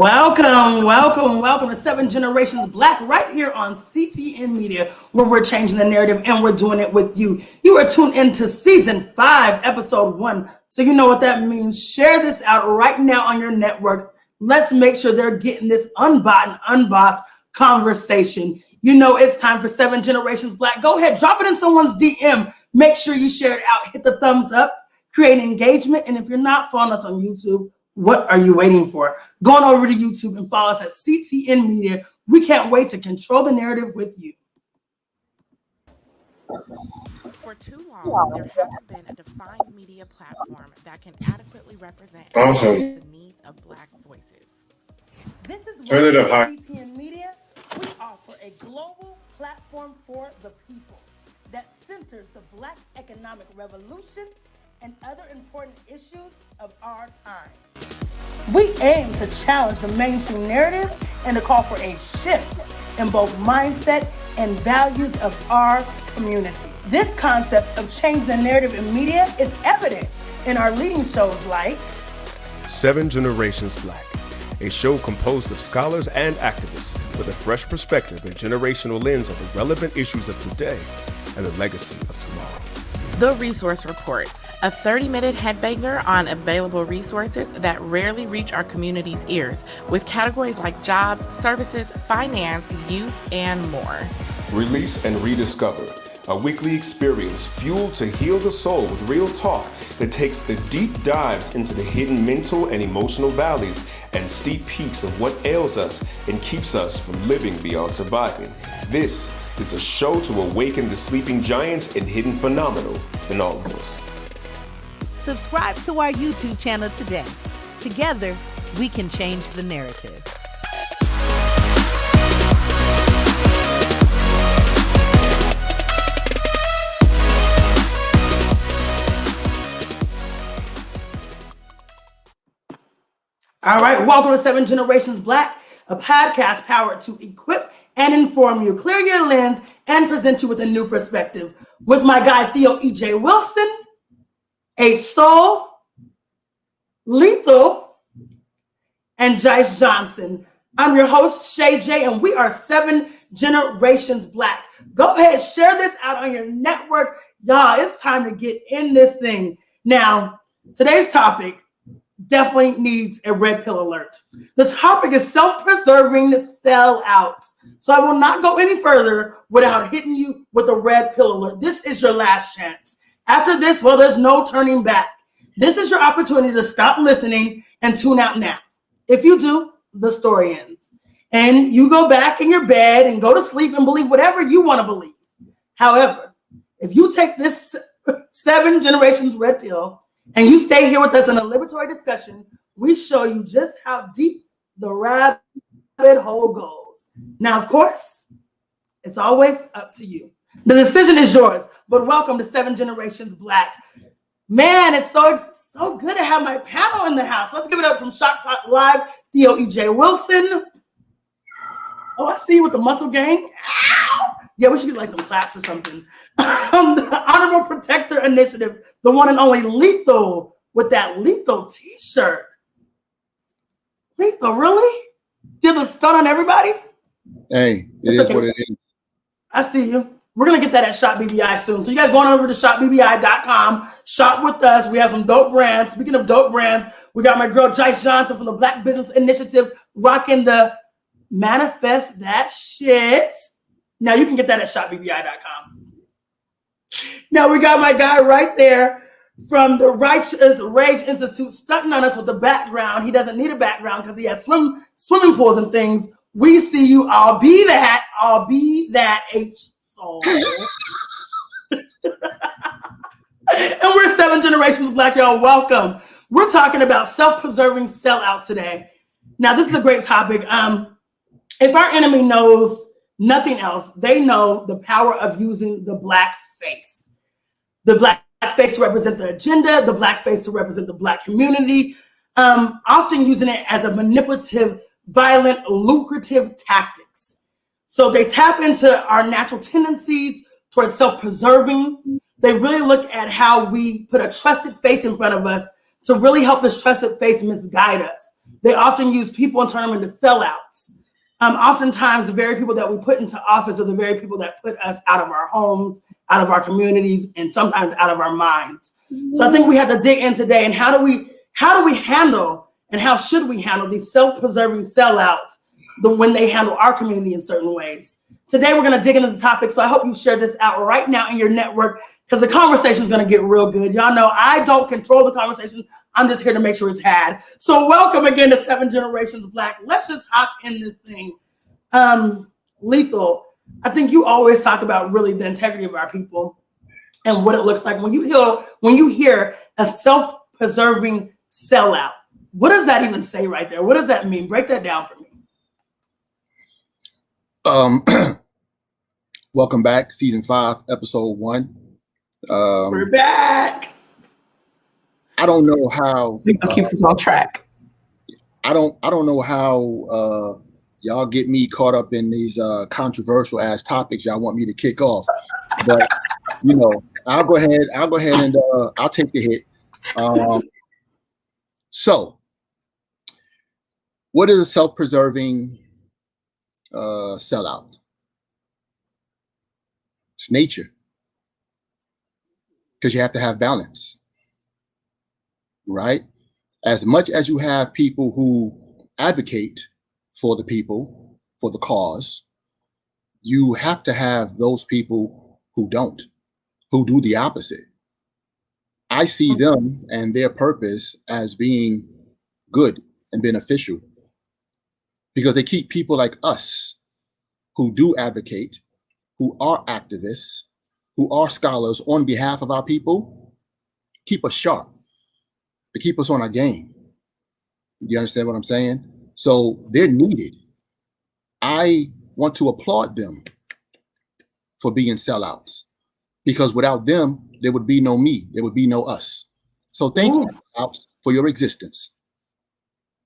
Welcome to Seven Generations Black right here on CTN Media, where we're changing the narrative and we're doing it with you. You are tuned into Season 5, Episode 1. So you know what that means. Share this out right now on your network. Let's make sure they're getting this unbought and unboxed conversation. You know it's time for Seven Generations Black. Go ahead, drop it in someone's DM. Make sure you share it out. Hit the thumbs up, create engagement. And if you're not following us on YouTube, what are you waiting for? Go on over to YouTube and follow us at CTN Media. We can't wait to control the narrative with you. For too long, there hasn't been a defined media platform that can adequately represent the needs of Black voices. This is why at CTN Media, we offer a global platform for the people that centers the Black economic revolution and other important issues of our time. We aim to challenge the mainstream narrative and to call for a shift in both mindset and values of our community. This concept of changing the narrative in media is evident in our leading shows like Seven Generations Black, a show composed of scholars and activists with a fresh perspective and generational lens on the relevant issues of today and the legacy of tomorrow. The Resource Report, a 30-minute headbanger on available resources that rarely reach our community's ears, with categories like jobs, services, finance, youth, and more. Release and Rediscover, a weekly experience fueled to heal the soul with real talk that takes the deep dives into the hidden mental and emotional valleys and steep peaks of what ails us and keeps us from living beyond surviving. This is a show to awaken the sleeping giants and hidden phenomenal in all of us. Subscribe to our YouTube channel today. Together, we can change the narrative. All right, welcome to Seven Generations Black, a podcast powered to equip and inform you, clear your lens, and present you with a new perspective. With my guy, Theo E.J. Wilson, Soul, Lethal, and Jice Johnson. I'm your host, Shay J, and we are Seven Generations Black. Go ahead, share this out on your network. Y'all, it's time to get in this thing. Now, today's topic definitely needs a red pill alert. The topic is self-preserving sellouts. So I will not go any further without hitting you with a red pill alert. This is your last chance. After this, well, there's no turning back. This is your opportunity to stop listening and tune out now. If you do, the story ends. And you go back in your bed and go to sleep and believe whatever you want to believe. However, if you take this Seven Generations red pill and you stay here with us in a liberatory discussion, we show you just how deep the rabbit hole goes. Now, of course, it's always up to you. The decision is yours, but welcome to Seven Generations Black. Man, it's so good to have my panel in the house. Let's give it up from Shock Talk Live, Theo E.J. Wilson. Oh, I see you with the muscle gang. Ow! Yeah, we should get like some claps or something. The Honorable Protector Initiative, the one and only Lethal with that Lethal t-shirt. Lethal, really? Did the stunt on everybody? Hey, it is what it is. I see you. We're going to get that at Shop BBI soon. So you guys going over to shopbbi.com. Shop with us. We have some dope brands. Speaking of dope brands, we got my girl Jice Johnson from the Black Business Initiative rocking the Manifest That Shit. Now you can get that at shopbbi.com. Now we got my guy right there from the Righteous Rage Institute stunting on us with the background. He doesn't need a background because he has swimming pools and things. We see you. I'll be that H-Soul. And we're Seven Generations Black, y'all. Welcome. We're talking about self-preserving sellouts today. Now, this is a great topic. If our enemy knows nothing else, they know the power of using the Black face. The Black face to represent the agenda, the Black face to represent the Black community, often using it as a manipulative, violent, lucrative tactics. So they tap into our natural tendencies towards self-preserving. They really look at how we put a trusted face in front of us to really help this trusted face misguide us. they often use people and turn them into sellouts. Oftentimes, the very people that we put into office are the very people that put us out of our homes, out of our communities, and sometimes out of our minds. So I think we have to dig in today, and how do we handle and how should we handle these self-preserving sellouts when they handle our community in certain ways? Today, we're going to dig into the topic, so I hope you share this out right now in your network, because the conversation is going to get real good. Y'all know I don't control the conversation. I'm just here to make sure it's had. So welcome again to 7 Generations Black. Let's just hop in this thing. Lethal, I think you always talk about really the integrity of our people and what it looks like when you hear a self-preserving sellout. What does that even say right there? What does that mean? Break that down for me. Welcome back, season 5, episode 1. We're back. I don't know how keeps us on track. I don't know how y'all get me caught up in these controversial ass topics y'all want me to kick off, but you know, I'll go ahead and I'll take the hit. So what is a self-preserving sellout? It's nature, because you have to have balance, right? As much as you have people who advocate for the people, for the cause, you have to have those people who don't, who do the opposite. I see them and their purpose as being good and beneficial, because they keep people like us who do advocate, who are activists, who are scholars on behalf of our people, keep us sharp, to keep us on our game. You understand what I'm saying? So they're needed. I want to applaud them for being sellouts, because without them, there would be no me, there would be no us. So thank you, sellouts, for your existence.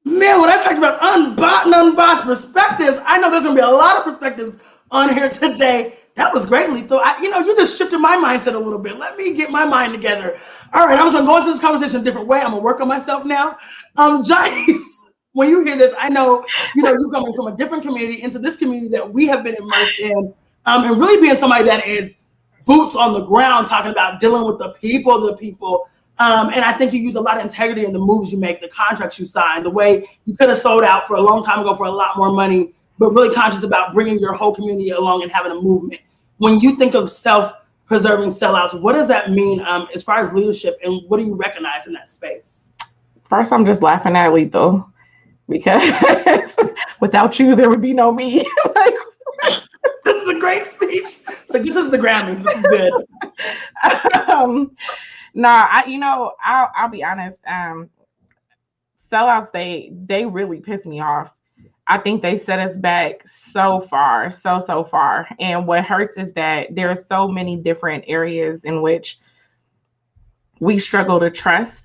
Man, when I talked about unbossed perspectives, I know there's gonna be a lot of perspectives on here today. That was great, Lethal. You just shifted my mindset a little bit. Let me get my mind together. All right, I was gonna go into this conversation a different way. I'm gonna work on myself now. Jice, when you hear this, I know, you're coming from a different community into this community that we have been immersed in, and really being somebody that is boots on the ground, talking about dealing with the people. And I think you use a lot of integrity in the moves you make, the contracts you sign, the way you could have sold out for a long time ago for a lot more money, but really conscious about bringing your whole community along and having a movement. When you think of self-preserving sellouts, what does that mean as far as leadership, and what do you recognize in that space? First, I'm just laughing at Lethal, because without you, there would be no me. This is a great speech. So this is the Grammys. This is good. I'll be honest. Sellouts, they really piss me off. I think they set us back so far. And what hurts is that there are so many different areas in which we struggle to trust,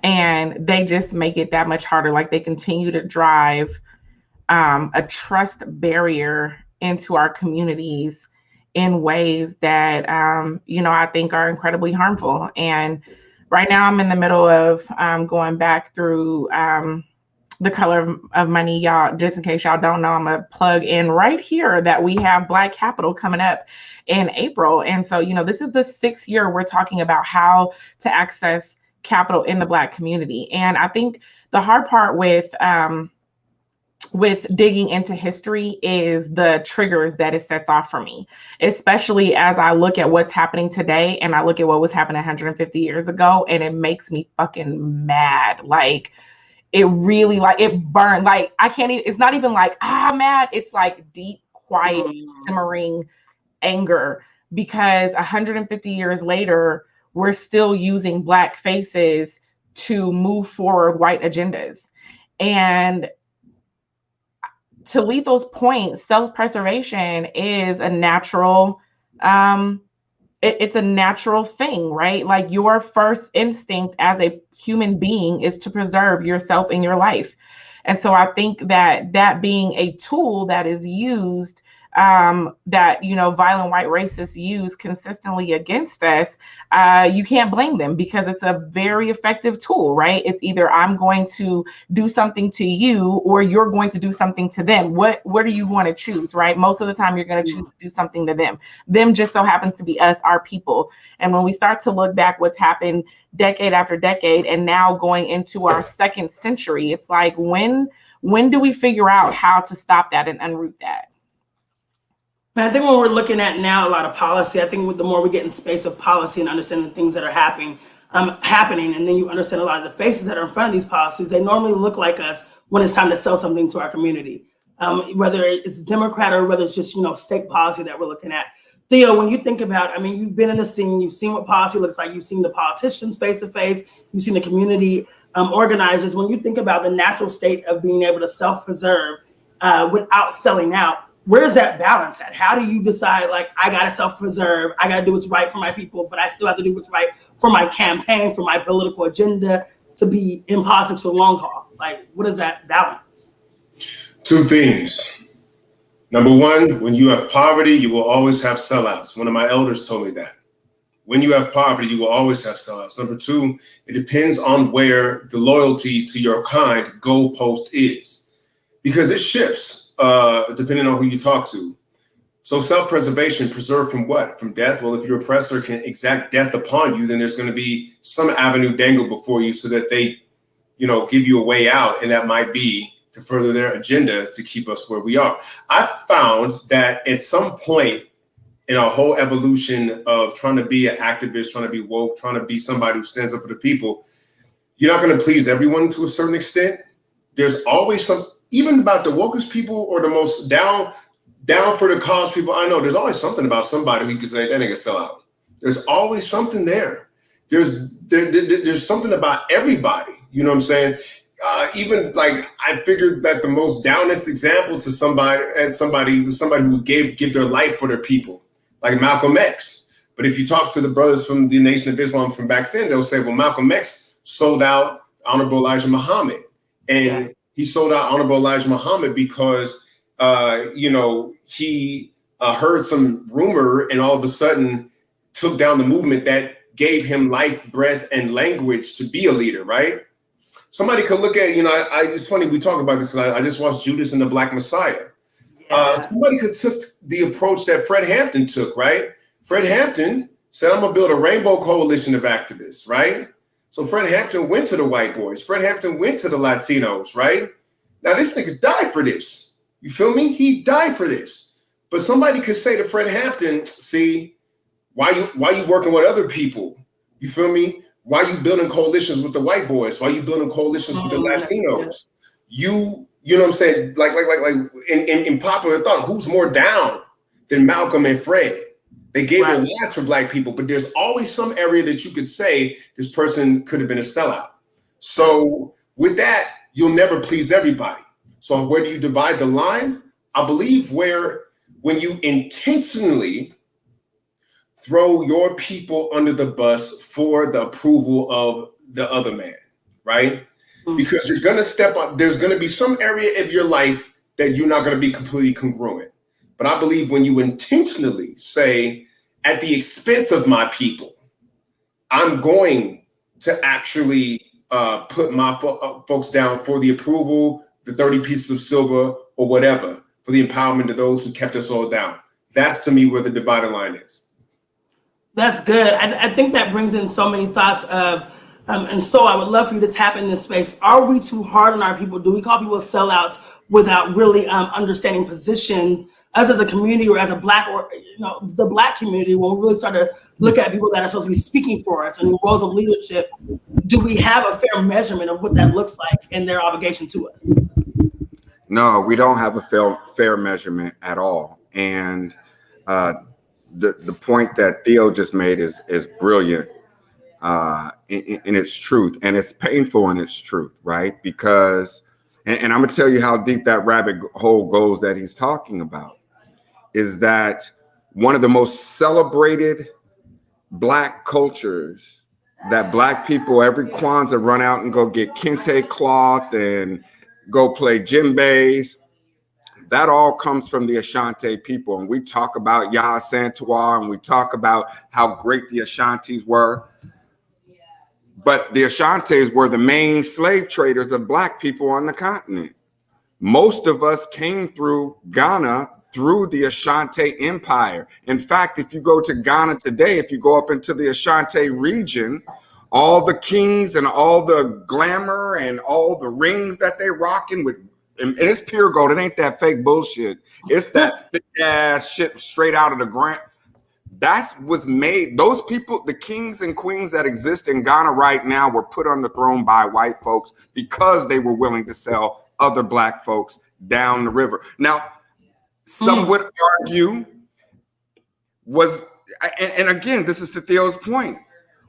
and they just make it that much harder. Like, they continue to drive a trust barrier into our communities in ways that, I think are incredibly harmful. And right now I'm in the middle of going back through The Color of Money. Y'all, just in case y'all don't know, I'm going to plug in right here that we have Black Capital coming up in April. And so, this is the 6th year we're talking about how to access capital in the Black community. And I think the hard part with digging into history is the triggers that it sets off for me, especially as I look at what's happening today and I look at what was happening 150 years ago, and it makes me fucking mad. Like, it really, it burned. Like, I can't even, it's not even like, mad. It's like deep, quiet, simmering anger, because 150 years later, we're still using Black faces to move forward white agendas. And to Lethal's point, self-preservation is a natural, it's a natural thing, right? Like, your first instinct as a human being is to preserve yourself in your life. And so I think that being a tool that is used that, violent white racists use consistently against us, you can't blame them because it's a very effective tool, right? It's either I'm going to do something to you or you're going to do something to them. What do you want to choose, right? Most of the time you're going to choose to do something to them. Them just so happens to be us, our people. And when we start to look back what's happened decade after decade and now going into our second century, it's like, when do we figure out how to stop that and unroot that? I think when we're looking at now a lot of policy, I think the more we get in space of policy and understanding the things that are happening, and then you understand a lot of the faces that are in front of these policies, they normally look like us when it's time to sell something to our community, whether it's Democrat or whether it's just state policy that we're looking at. Theo, when you think about, you've been in the scene, you've seen what policy looks like, you've seen the politicians face to face, you've seen the community organizers. When you think about the natural state of being able to self-preserve without selling out, where's that balance at? How do you decide, like, I got to self-preserve, I got to do what's right for my people, but I still have to do what's right for my campaign, for my political agenda, to be in politics for the long haul? Like, what is that balance? Two things. Number one, when you have poverty, you will always have sellouts. One of my elders told me that. When you have poverty, you will always have sellouts. Number two, it depends on where the loyalty to your kind goalpost is, because it shifts depending on who you talk to. So self-preservation, preserve from what? From death? Well, if your oppressor can exact death upon you, then there's going to be some avenue dangled before you so that they, give you a way out. And that might be to further their agenda to keep us where we are. I found that at some point in our whole evolution of trying to be an activist, trying to be woke, trying to be somebody who stands up for the people, you're not going to please everyone to a certain extent. There's always some, even about the wokest people or the most down for the cause people I know, there's always something about somebody who you can say, that nigga sell out. There's always something there. There's something about everybody, you know what I'm saying? Even like, I figured that the most downest example to somebody who would give their life for their people, like Malcolm X. But if you talk to the brothers from the Nation of Islam from back then, they'll say, well, Malcolm X sold out Honorable Elijah Muhammad. And he sold out Honorable Elijah Muhammad because, he heard some rumor and all of a sudden took down the movement that gave him life, breath, and language to be a leader, right? Somebody could look at, it's funny we talk about this because I just watched Judas and the Black Messiah. Somebody could took the approach that Fred Hampton took, right? Fred Hampton said, I'm going to build a rainbow coalition of activists, right? So Fred Hampton went to the white boys. Fred Hampton went to the Latinos, right? Now this nigga died for this. You feel me? He died for this. But somebody could say to Fred Hampton, see, why you working with other people? You feel me? Why you building coalitions with the white boys? Why you building coalitions with the Latinos? You know what I'm saying? Like in popular thought, who's more down than Malcolm and Fred? They gave their lives for black people, but there's always some area that you could say this person could have been a sellout. So with that, you'll never please everybody. So where do you divide the line? I believe when you intentionally throw your people under the bus for the approval of the other man, right? Because you're going to step on, there's going to be some area of your life that you're not going to be completely congruent. But I believe when you intentionally say, at the expense of my people, I'm going to actually put my folks down for the approval, the 30 pieces of silver or whatever, for the empowerment of those who kept us all down. That's to me where the dividing line is. That's good. I think that brings in so many thoughts of, and so I would love for you to tap in this space. Are we too hard on our people? Do we call people sellouts without really understanding positions? Us as a community or as a black, or the black community, when we really start to look at people that are supposed to be speaking for us and roles of leadership, do we have a fair measurement of what that looks like and their obligation to us? No, we don't have a fair measurement at all. And the point that Theo just made is brilliant in its truth, and it's painful in its truth, right? Because, and I'm gonna tell you how deep that rabbit hole goes that he's talking about, is that one of the most celebrated black cultures that black people every Kwanzaa run out and go get kente cloth and go play djembes. that all comes from the Ashanti people. And we talk about Yah Santuar, and we talk about how great the Ashantis were. But the Ashantis were the main slave traders of Black people on the continent. Most of us came through Ghana through the Ashanti Empire. In fact, if you go to Ghana today, if you go up into the Ashanti region, all the kings and all the glamour and all the rings that they rocking with, and it's pure gold. It ain't that fake bullshit. It's that thick ass shit straight out of the ground. That was made. Those people, the kings and queens that exist in Ghana right now, were put on the throne by white folks because they were willing to sell other Black folks down the river. Now, some would argue and again, this is to Theo's point,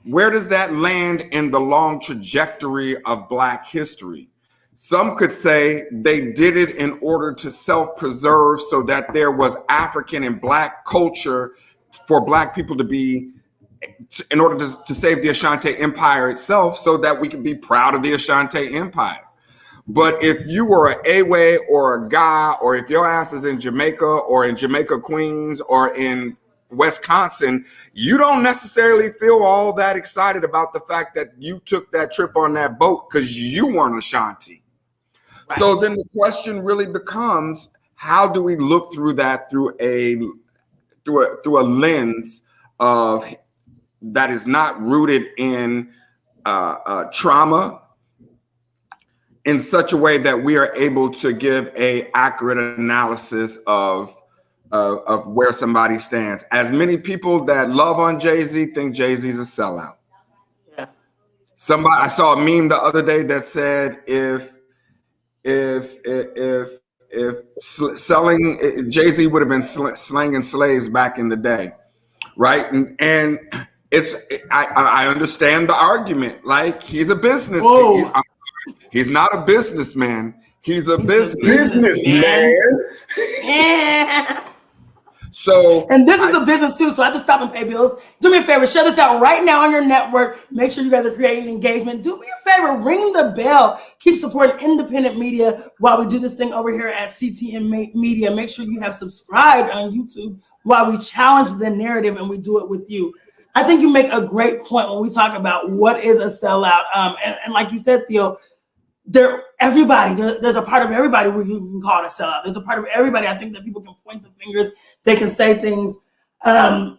where does that land in the long trajectory of Black history? Some could say they did it in order to self-preserve so that there was African and Black culture for Black people to be, in order to save the Ashanti Empire itself, so that we could be proud of the Ashanti Empire. But if you were an Awe or a Ga, or if your ass is in Jamaica or in Jamaica Queens or in Wisconsin, you don't necessarily feel all that excited about the fact that you took that trip on that boat because you weren't Ashanti. Right. So then the question really becomes, how do we look through that through a lens of that is not rooted in trauma, in such a way that we are able to give a accurate analysis of where somebody stands. As many people that love on Jay-Z think Jay-Z's a sellout. Yeah. I saw a meme the other day that said if selling, Jay-Z would have been slanging slaves back in the day, right? And I understand the argument. Like, he's a business. He's not a businessman. He's a businessman. Yeah. So, and this is a business too, so I have to stop and pay bills. Do me a favor, share this out right now on your network. Make sure you guys are creating engagement. Do me a favor, ring the bell. Keep supporting independent media while we do this thing over here at CTM Media. Make sure you have subscribed on YouTube while we challenge the narrative and we do it with you. I think you make a great point when we talk about what is a sellout. And like you said, Theo, there's a part of everybody where you can call it a sellout. There's a part of everybody. I think that people can point the fingers. They can say things. I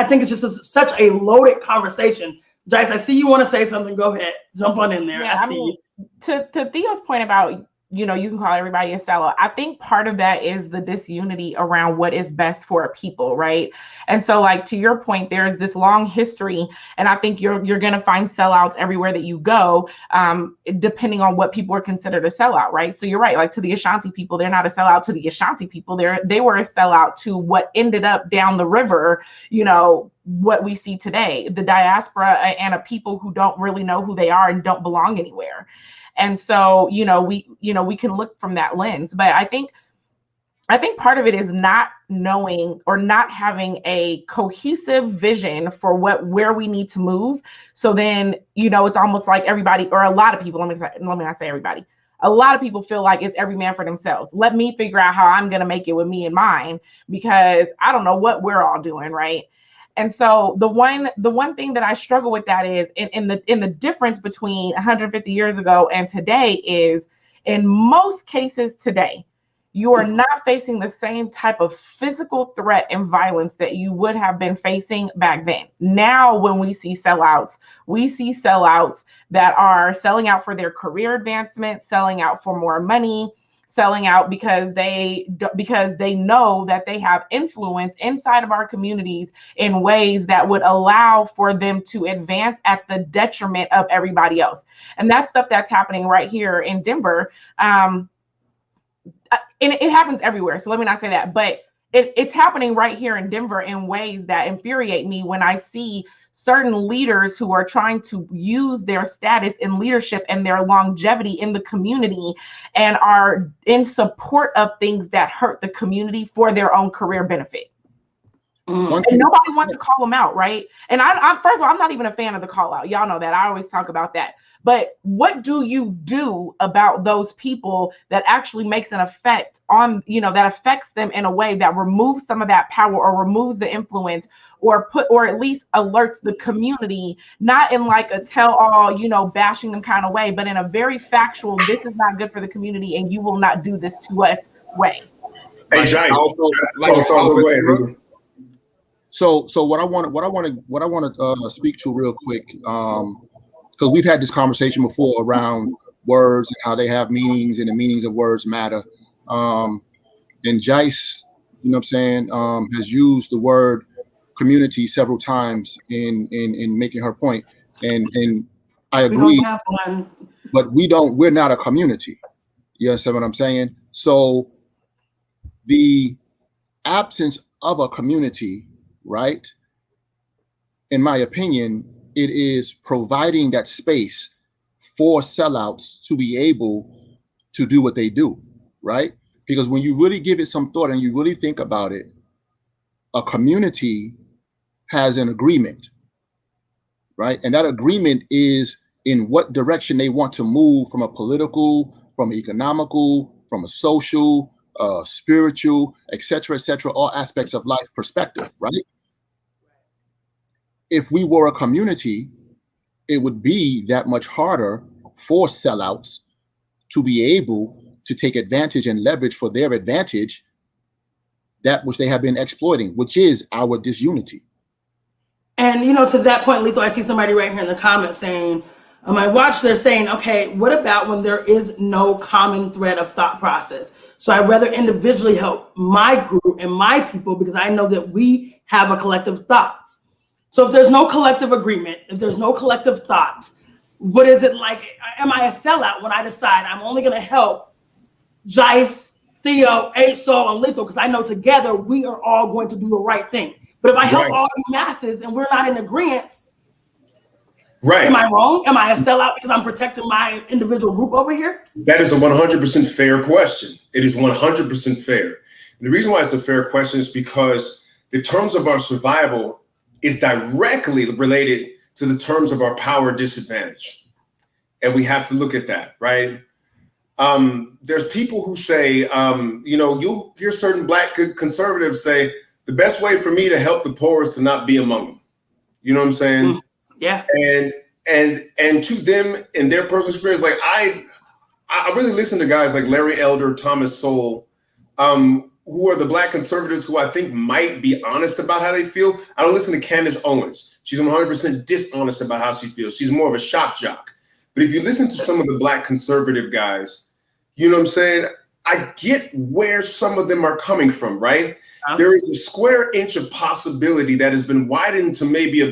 think it's just such a loaded conversation. Jice, I see you want to say something. Go ahead. Jump on in there. Yeah, I mean, to Theo's point about, you can call everybody a sellout. I think part of that is the disunity around what is best for a people, right? And so, like, to your point, there's this long history, and I think you're going to find sellouts everywhere that you go, depending on what people are considered a sellout, right? So you're right. Like, to the Ashanti people, they're not a sellout to the Ashanti people. They were a sellout to what ended up down the river, what we see today, the diaspora and a people who don't really know who they are and don't belong anywhere. And so, we can look from that lens, but I think part of it is not knowing or not having a cohesive vision for where we need to move. So then, it's almost like everybody, or a lot of people, let me not say everybody, a lot of people feel like it's every man for themselves. Let me figure out how I'm going to make it with me and mine, because I don't know what we're all doing, right? And so the one thing that I struggle with that is in the difference between 150 years ago and today is, in most cases today, you are not facing the same type of physical threat and violence that you would have been facing back then. Now, when we see sellouts that are selling out for their career advancement, selling out for more money, selling out because they know that they have influence inside of our communities in ways that would allow for them to advance at the detriment of everybody else. And that's stuff that's happening right here in Denver. And it happens everywhere. So let me not say that, but it's happening right here in Denver in ways that infuriate me when I see certain leaders who are trying to use their status in leadership and their longevity in the community and are in support of things that hurt the community for their own career benefit. And nobody wants to call them out, right? And I'm first of all, I'm not even a fan of the call out. Y'all know that. I always talk about that. But what do you do about those people that actually makes an effect on, that affects them in a way that removes some of that power or removes the influence or at least alerts the community, not in like a tell all, bashing them kind of way, but in a very factual, this is not good for the community and you will not do this to us way. Hey, Jice. So what I want to speak to real quick, because we've had this conversation before around words and how they have meanings and the meanings of words matter. And Jice, has used the word community several times in making her point. And I agree. We don't have one. But we're not a community. You understand what I'm saying? So the absence of a community, right? In my opinion, it is providing that space for sellouts to be able to do what they do, right? Because when you really give it some thought and you really think about it, a community has an agreement, right? And that agreement is in what direction they want to move from a political, from economical, from a social, spiritual, et cetera, all aspects of life perspective, right? If we were a community, it would be that much harder for sellouts to be able to take advantage and leverage for their advantage that which they have been exploiting, which is our disunity. And, to that point, Lethal, I see somebody right here in the comments saying, on my watch, they're saying, okay, what about when there is no common thread of thought process? So I'd rather individually help my group and my people because I know that we have a collective thoughts. So if there's no collective agreement, if there's no collective thought, what is it like? Am I a sellout when I decide I'm only going to help Jice, Theo, ASO, and Lethal because I know together we are all going to do the right thing. But if I help all you masses and we're not in agreement, right? Am I wrong? Am I a sellout because I'm protecting my individual group over here? That is a 100% fair question. It is 100% fair. And the reason why it's a fair question is because the terms of our survival is directly related to the terms of our power disadvantage. And we have to look at that, right? There's people who say, you'll hear certain Black conservatives say, the best way for me to help the poor is to not be among them. You know what I'm saying? Yeah. And to them in their personal experience, like I really listen to guys like Larry Elder, Thomas Sowell, who are the Black conservatives who I think might be honest about how they feel. I don't listen to Candace Owens. She's 100% dishonest about how she feels. She's more of a shock jock. But if you listen to some of the Black conservative guys, you know what I'm saying? I get where some of them are coming from, right? There is a square inch of possibility that has been widened to maybe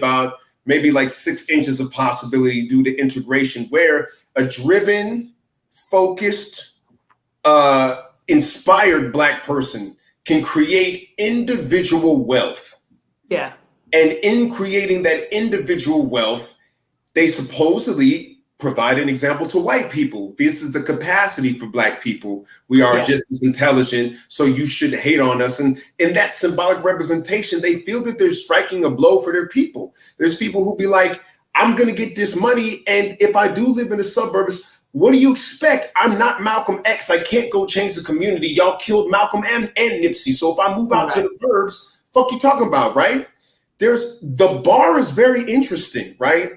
like 6 inches of possibility due to integration, where a driven, focused, inspired Black person can create individual wealth. Yeah. And in creating that individual wealth, they supposedly provide an example to white people. This is the capacity for Black people. We are just as intelligent, so you should hate on us. And in that symbolic representation, they feel that they're striking a blow for their people. There's people who be like, I'm going to get this money, and if I do live in the suburbs, what do you expect? I'm not Malcolm X. I can't go change the community. Y'all killed Malcolm and Nipsey. So if I move out to the burbs, fuck you talking about, right? The bar is very interesting, right?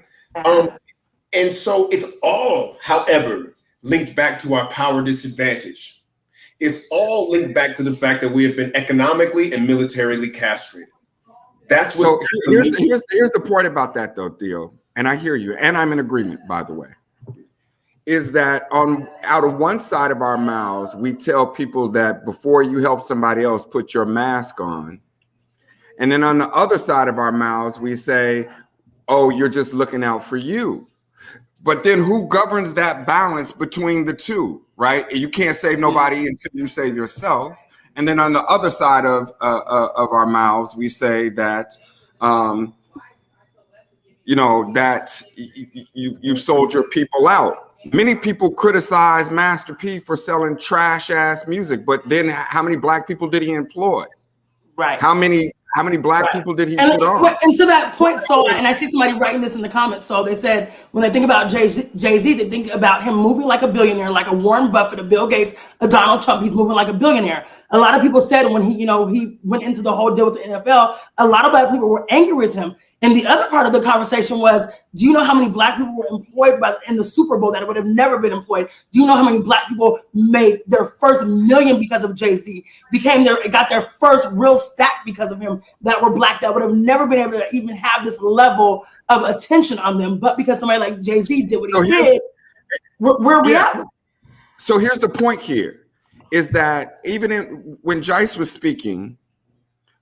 And so it's all, however, linked back to our power disadvantage. It's all linked back to the fact that we have been economically and militarily castrated. That's what. So here's the point about that, though, Theo, and I hear you, and I'm in agreement, by the way, is that out of one side of our mouths, we tell people that before you help somebody else, put your mask on. And then on the other side of our mouths, we say, oh, you're just looking out for you. But then who governs that balance between the two, right? You can't save nobody until you save yourself. And then on the other side of our mouths, we say that, that you've sold your people out. Many people criticize Master P for selling trash ass music, but then how many Black people did he employ? Right. How many How many black Right. people did he And, put on? and to that point, so, and I see somebody writing this in the comments. So they said when they think about Jay-Z, they think about him moving like a billionaire, like a Warren Buffett, a Bill Gates, a Donald Trump. He's moving like a billionaire. A lot of people said when he went into the whole deal with the NFL, a lot of black people were angry with him. And the other part of the conversation was, do you know how many black people were employed in the Super Bowl that would have never been employed? Do you know how many black people made their first million because of Jay-Z, got their first real stack because of him, that were black, that would have never been able to even have this level of attention on them, but because somebody like Jay-Z did what he did, where are we at? So here's the point here, is that even when Jice was speaking,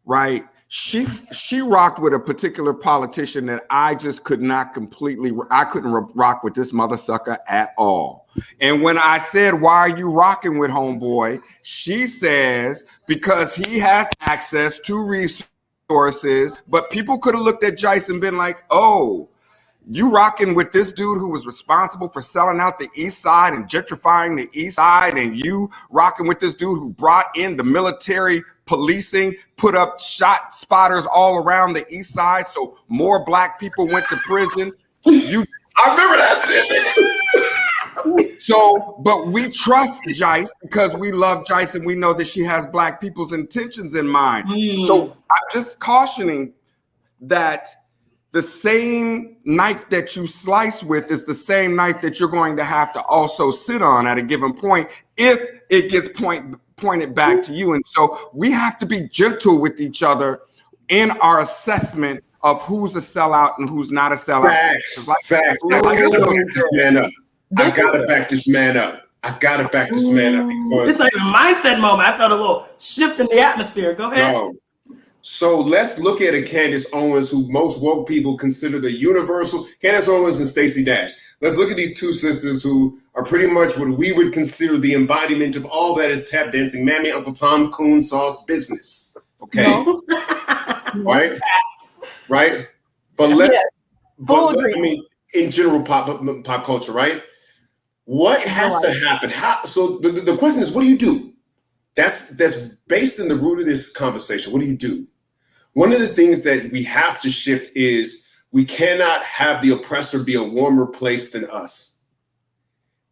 right, she rocked with a particular politician that I just could not I couldn't rock with this mother sucker at all. And when I said, why are you rocking with homeboy? She says, because he has access to resources, but people could have looked at Jice and been like, oh, you rocking with this dude who was responsible for selling out the East Side and gentrifying the East Side, and you rocking with this dude who brought in the military policing, put up shot spotters all around the East Side, so more black people went to prison. I remember that shit. So, but we trust Jice because we love Jice and we know that she has black people's intentions in mind. So I'm just cautioning that the same knife that you slice with is the same knife that you're going to have to also sit on at a given point if it gets pointed back to you. And so we have to be gentle with each other in our assessment of who's a sellout and who's not a sellout. Facts. I gotta back this man up. I gotta back this man up. Because it's like a mindset moment. I felt a little shift in the atmosphere. Go ahead. No. So let's look at a Candace Owens, who most woke people consider the universal. Candace Owens and Stacey Dash. Let's look at these two sisters who are pretty much what we would consider the embodiment of all that is tap dancing, Mammy, Uncle Tom, Coon Sauce business. Okay, no. right. But let's. Yeah. But I mean, in general, pop culture, right? What has to happen? So the question is, what do you do? That's based in the root of this conversation. What do you do? One of the things that we have to shift is we cannot have the oppressor be a warmer place than us.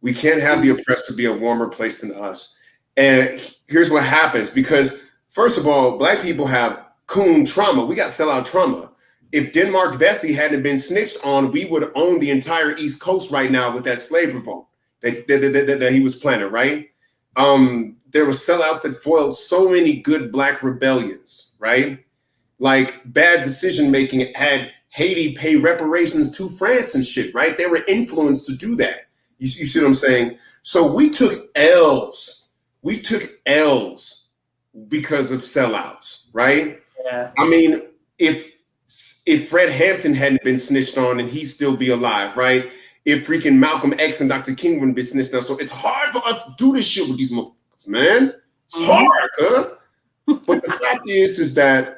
We can't have the oppressor be a warmer place than us. And here's what happens, because first of all, black people have coon trauma. We got sellout trauma. If Denmark Vesey hadn't been snitched on, we would own the entire East Coast right now with that slave revolt that he was planning, right? There were sellouts that foiled so many good black rebellions, right? Like bad decision making had Haiti pay reparations to France and shit, right? They were influenced to do that. You see what I'm saying? So we took L's. We took L's because of sellouts, right? Yeah. I mean, if Fred Hampton hadn't been snitched on and he'd still be alive, right? If freaking Malcolm X and Dr. King wouldn't be snitched on. So it's hard for us to do this shit with these motherfuckers, man. It's hard, cuz. But the fact is that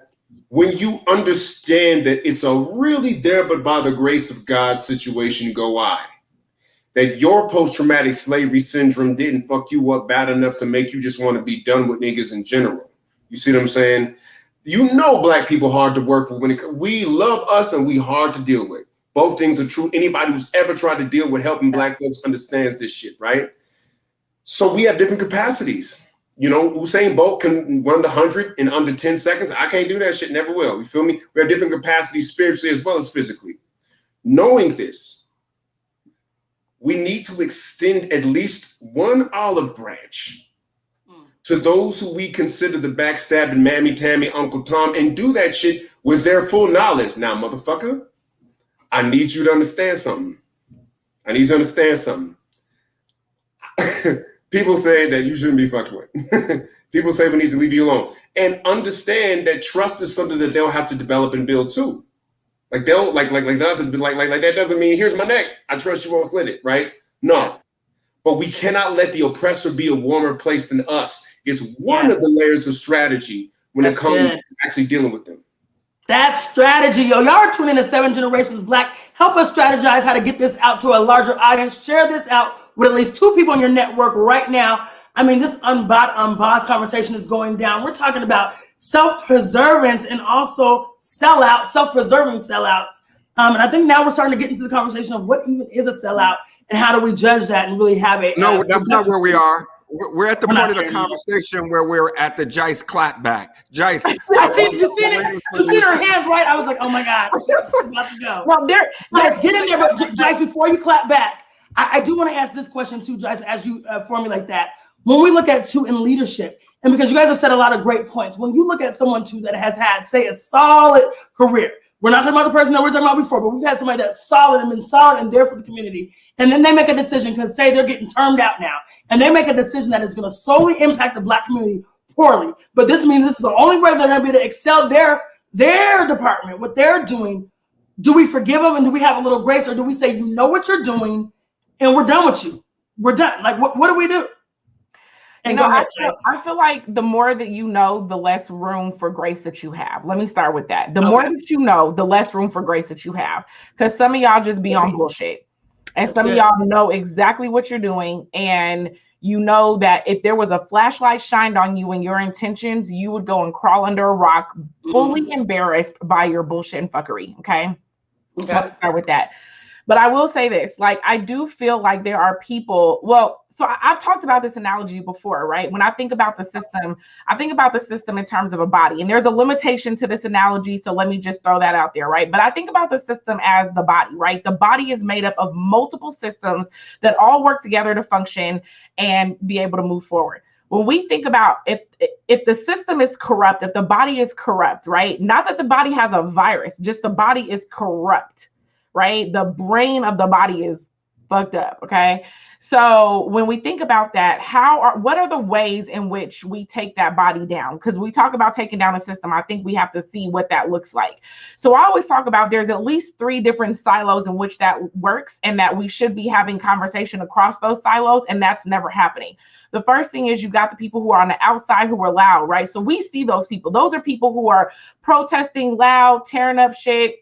when you understand that it's a really there but by the grace of God situation, go I. That your post-traumatic slavery syndrome didn't fuck you up bad enough to make you just want to be done with niggas in general. You see what I'm saying? You know black people hard to work with. We love us and we hard to deal with. Both things are true. Anybody who's ever tried to deal with helping black folks understands this shit, right? So we have different capacities. You know, Usain Bolt can run the 100 in under 10 seconds. I can't do that shit, never will. You feel me? We have different capacities spiritually as well as physically. Knowing this, we need to extend at least one olive branch to those who we consider the backstabbing Mammy, Tammy, Uncle Tom, and do that shit with their full knowledge. Now, motherfucker, I need you to understand something. People say that you shouldn't be fucked with. People say we need to leave you alone. And understand that trust is something that they'll have to develop and build too. Like they'll like that doesn't mean here's my neck. I trust you won't slit it, right? No. But we cannot let the oppressor be a warmer place than us. It's one of the layers of strategy when it comes to actually dealing with them. That's strategy, yo. Y'all are tuning in to 7 Generations Black. Help us strategize how to get this out to a larger audience. Share this out with at least 2 people in your network right now. I mean, this unbossed conversation is going down. We're talking about self-preservance and also sellout, self-preserving sellouts. And I think now we're starting to get into the conversation of what even is a sellout and how do we judge that and really have a No, that's not where we are. We're at the We're point not of the there conversation where we're at the Jice clapback. Jice, you seen her hands, right? I was like, oh my God, she's about to go. Well, Jice, get in there, but Jice, before you clap back, I do want to ask this question too, Jice, as you formulate that. When we look at too in leadership, and because you guys have said a lot of great points, when you look at someone too that has had, say, a solid career, we're not talking about the person that we're talking about before, but we've had somebody that's solid and been solid and there for the community, and then they make a decision because say they're getting termed out now, and they make a decision that is going to solely impact the Black community poorly. But this means this is the only way they're going to be able to excel their department, what they're doing. Do we forgive them and do we have a little grace, or do we say, you know what you're doing, and we're done with you? We're done. Like, what do we do? And go ahead, I feel like the more that you know, the less room for grace that you have. Let me start with that. The more that you know, the less room for grace that you have. Because some of y'all just be on bullshit. And some of y'all know exactly what you're doing. And you know that if there was a flashlight shined on you and your intentions, you would go and crawl under a rock, fully embarrassed by your bullshit and fuckery. Okay. Let's start with that. But I will say this, like, I do feel like there are people, well, so I've talked about this analogy before, right? When I think about the system, I think about the system in terms of a body, and there's a limitation to this analogy. So let me just throw that out there, right? But I think about the system as the body, right? The body is made up of multiple systems that all work together to function and be able to move forward. When we think about if the system is corrupt, if the body is corrupt, right? Not that the body has a virus, just the body is corrupt. Right? The brain of the body is fucked up. Okay. So when we think about that, what are the ways in which we take that body down? Because we talk about taking down a system. I think we have to see what that looks like. So I always talk about there's at least 3 different silos in which that works, and that we should be having conversation across those silos. And that's never happening. The first thing is you got the people who are on the outside who are loud, right? So we see those people. Those are people who are protesting loud, tearing up shit,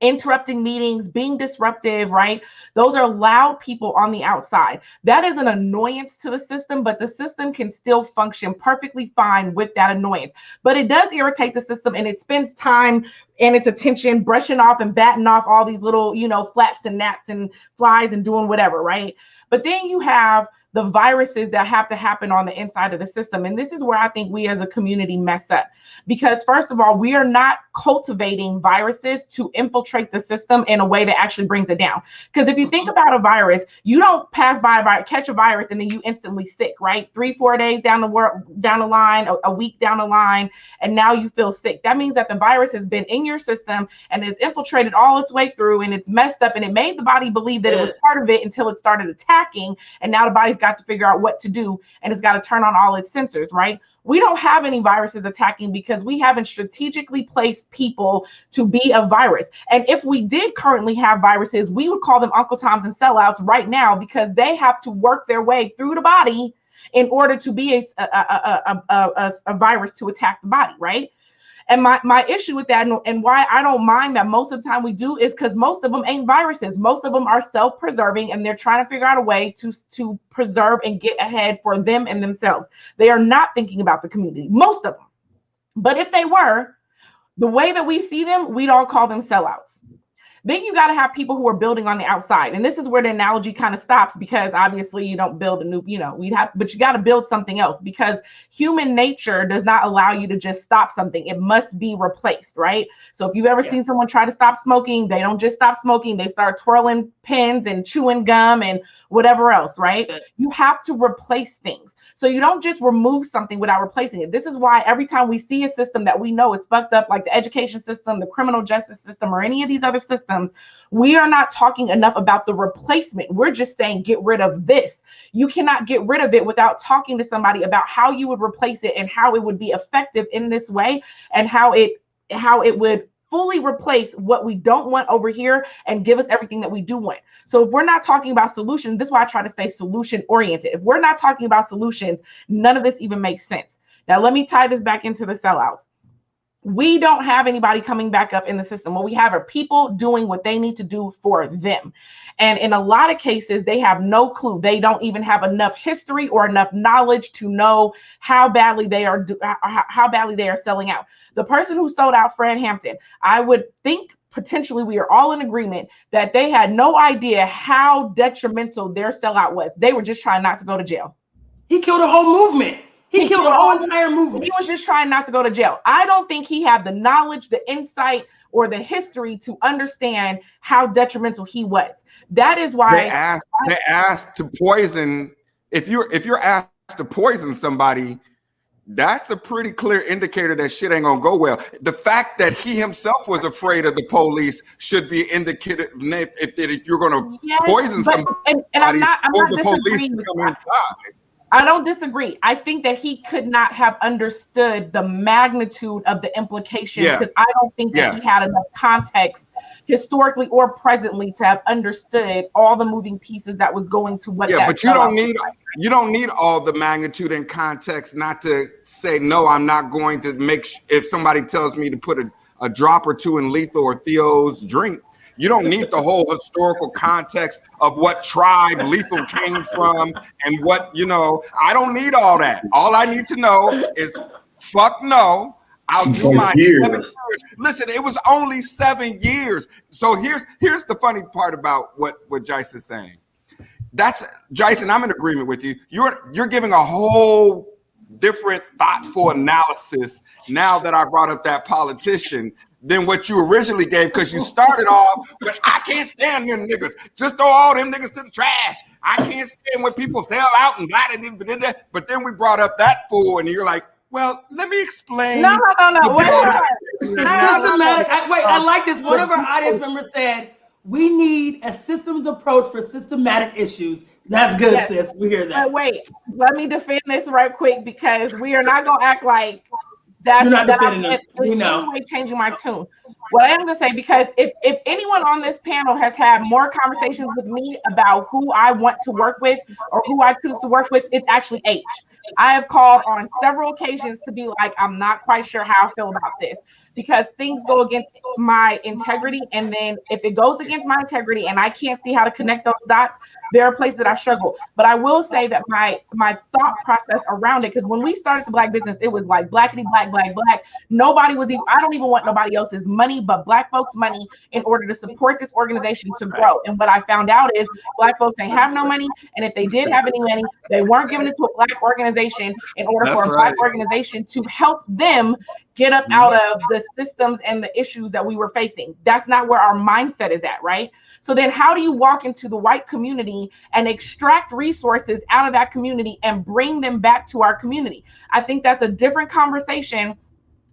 interrupting meetings, being disruptive, right? Those are loud people on the outside. That is an annoyance to the system, but the system can still function perfectly fine with that annoyance. But it does irritate the system, and it spends time and its attention brushing off and batting off all these little, flaps and gnats and flies and doing whatever, right? But then you have the viruses that have to happen on the inside of the system. And this is where I think we as a community mess up. Because first of all, we are not cultivating viruses to infiltrate the system in a way that actually brings it down. Because if you think about a virus, you don't pass by, catch a virus, and then you instantly sick, right? 3-4 days down the line, a week down the line, and now you feel sick. That means that the virus has been in your system and has infiltrated all its way through, and it's messed up, and it made the body believe that it was part of it until it started attacking, and now the body's got to figure out what to do, and it's got to turn on all its sensors, right? We don't have any viruses attacking because we haven't strategically placed people to be a virus. And if we did currently have viruses, we would call them Uncle Toms and sellouts right now, because they have to work their way through the body in order to be a virus to attack the body, right? And my issue with that, and why I don't mind that most of the time we do, is because most of them ain't viruses. Most of them are self-preserving, and they're trying to figure out a way to preserve and get ahead for them and themselves. They are not thinking about the community, most of them. But if they were, the way that we see them, we'd all call them sellouts. Then you got to have people who are building on the outside. And this is where the analogy kind of stops, because obviously you don't build a new, but you got to build something else, because human nature does not allow you to just stop something. It must be replaced, right? So if you've ever seen someone try to stop smoking, they don't just stop smoking. They start twirling pens and chewing gum and whatever else, right? You have to replace things. So you don't just remove something without replacing it. This is why every time we see a system that we know is fucked up, like the education system, the criminal justice system, or any of these other systems, we are not talking enough about the replacement. We're just saying, get rid of this. You cannot get rid of it without talking to somebody about how you would replace it and how it would be effective in this way, and how it would fully replace what we don't want over here and give us everything that we do want. So if we're not talking about solutions, this is why I try to stay solution oriented. If we're not talking about solutions, none of this even makes sense. Now, let me tie this back into the sellouts. We don't have anybody coming back up in the system. What we have are people doing what they need to do for them. And in a lot of cases, they have no clue. They don't even have enough history or enough knowledge to know how badly they are selling out. The person who sold out Fred Hampton, I would think potentially we are all in agreement that they had no idea how detrimental their sellout was. They were just trying not to go to jail. He killed a whole movement. He killed a whole entire movement. He was just trying not to go to jail. I don't think he had the knowledge, the insight, or the history to understand how detrimental he was. That is why they asked to poison. If you're asked to poison somebody, that's a pretty clear indicator that shit ain't gonna go well. The fact that he himself was afraid of the police should be indicated if you're gonna poison somebody. And I'm not the police disagreeing with come that. inside. I don't disagree. I think that he could not have understood the magnitude of the implication because I don't think that he had enough context historically or presently to have understood all the moving pieces that was going to what. Yeah, but you don't need all the magnitude and context not to say no. I'm not going to if somebody tells me to put a drop or two in Lethal or Theo's drink. You don't need the whole historical context of what tribe Lethal came from and what, I don't need all that. All I need to know is fuck no. I'll do my 7 years. Listen, it was only 7 years. So here's the funny part about what Jice is saying. That's Jice, and I'm in agreement with you. You're giving a whole different thoughtful analysis now that I brought up that politician than what you originally gave, because you started off with, I can't stand them niggas. Just throw all them niggas to the trash. I can't stand when people sell out and blah, blah. But then we brought up that fool, and you're like, well, let me explain. No. Systematic. I like this. One of our audience members said, we need a systems approach for systematic issues. That's good, sis. We hear that. But wait, let me defend this right quick, because we are not going to act like You're not defending them. We know. Anyway, changing my tune. What I am going to say, because if anyone on this panel has had more conversations with me about who I want to work with or who I choose to work with, it's actually H. I have called on several occasions to be like, I'm not quite sure how I feel about this, because things go against my integrity. And then if it goes against my integrity and I can't see how to connect those dots, there are places that I struggle. But I will say that my thought process around it, because when we started the Black business, it was like blackity black, black, black. Nobody was even, I don't even want nobody else's money but Black folks' money in order to support this organization to grow. And what I found out is Black folks ain't have no money. And if they did have any money, they weren't giving it to a Black organization in order for a Black organization to help them get up out of the systems and the issues that we were facing. That's not where our mindset is at, right? So then how do you walk into the white community and extract resources out of that community and bring them back to our community? I think that's a different conversation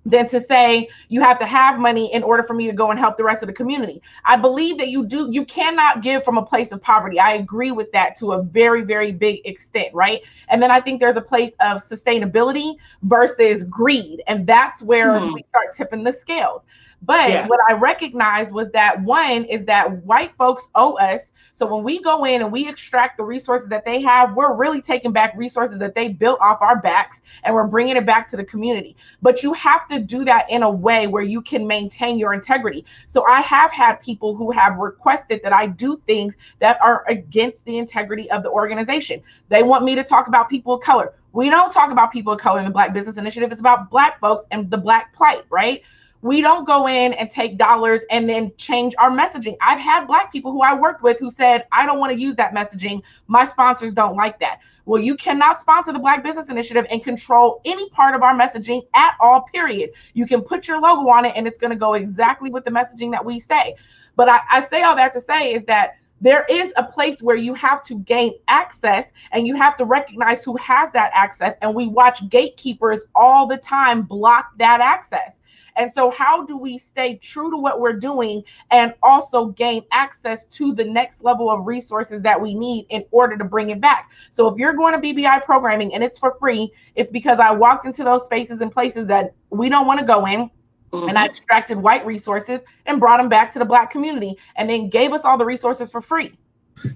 than to say you have to have money in order for me to go and help the rest of the community. I believe that you cannot give from a place of poverty. I agree with that to a very, very big extent, right? And then I think there's a place of sustainability versus greed. And that's where we start tipping the scales. But what I recognized was that one is that white folks owe us. So when we go in and we extract the resources that they have, we're really taking back resources that they built off our backs and we're bringing it back to the community. But you have to do that in a way where you can maintain your integrity. So I have had people who have requested that I do things that are against the integrity of the organization. They want me to talk about people of color. We don't talk about people of color in the Black Business Initiative. It's about Black folks and the Black plight, right? We don't go in and take dollars and then change our messaging. I've had Black people who I worked with who said, I don't want to use that messaging. My sponsors don't like that. Well, you cannot sponsor the Black Business Initiative and control any part of our messaging at all, period. You can put your logo on it and it's going to go exactly with the messaging that we say. But I say all that to say is that there is a place where you have to gain access and you have to recognize who has that access. And we watch gatekeepers all the time block that access. And so how do we stay true to what we're doing and also gain access to the next level of resources that we need in order to bring it back? So if you're going to BBI programming and it's for free, it's because I walked into those spaces and places that we don't want to go in. And I extracted white resources and brought them back to the Black community and then gave us all the resources for free.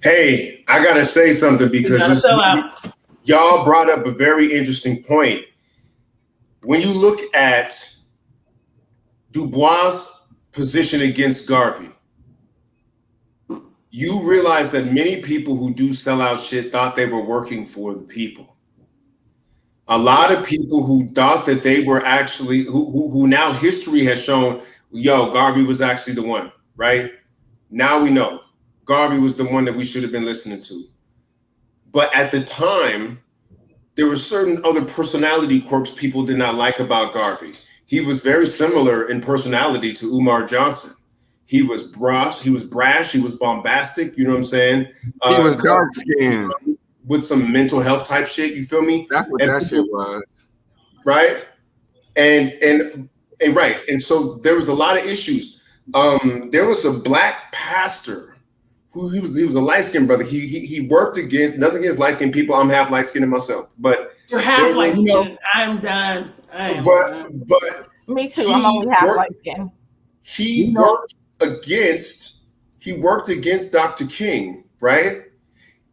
Hey, I got to say something because y'all brought up a very interesting point. When you look at Du Bois' position against Garvey, you realize that many people who do sellout shit thought they were working for the people. A lot of people who thought that they were actually, who now history has shown, yo, Garvey was actually the one, right? Now we know Garvey was the one that we should have been listening to. But at the time, there were certain other personality quirks people did not like about Garvey. He was very similar in personality to Umar Johnson. He was brash, he was bombastic, you know what I'm saying? He was dark skinned. With some mental health type shit, you feel me? That's what that shit was. Right? And right. And so there was a lot of issues. There was a black pastor who he was a light-skinned brother. He worked against, nothing against light-skinned people. I'm half light-skinned myself. But you're half light-skinned. I'm done. But me too. I'm only half light-skinned. He worked against Dr. King, right?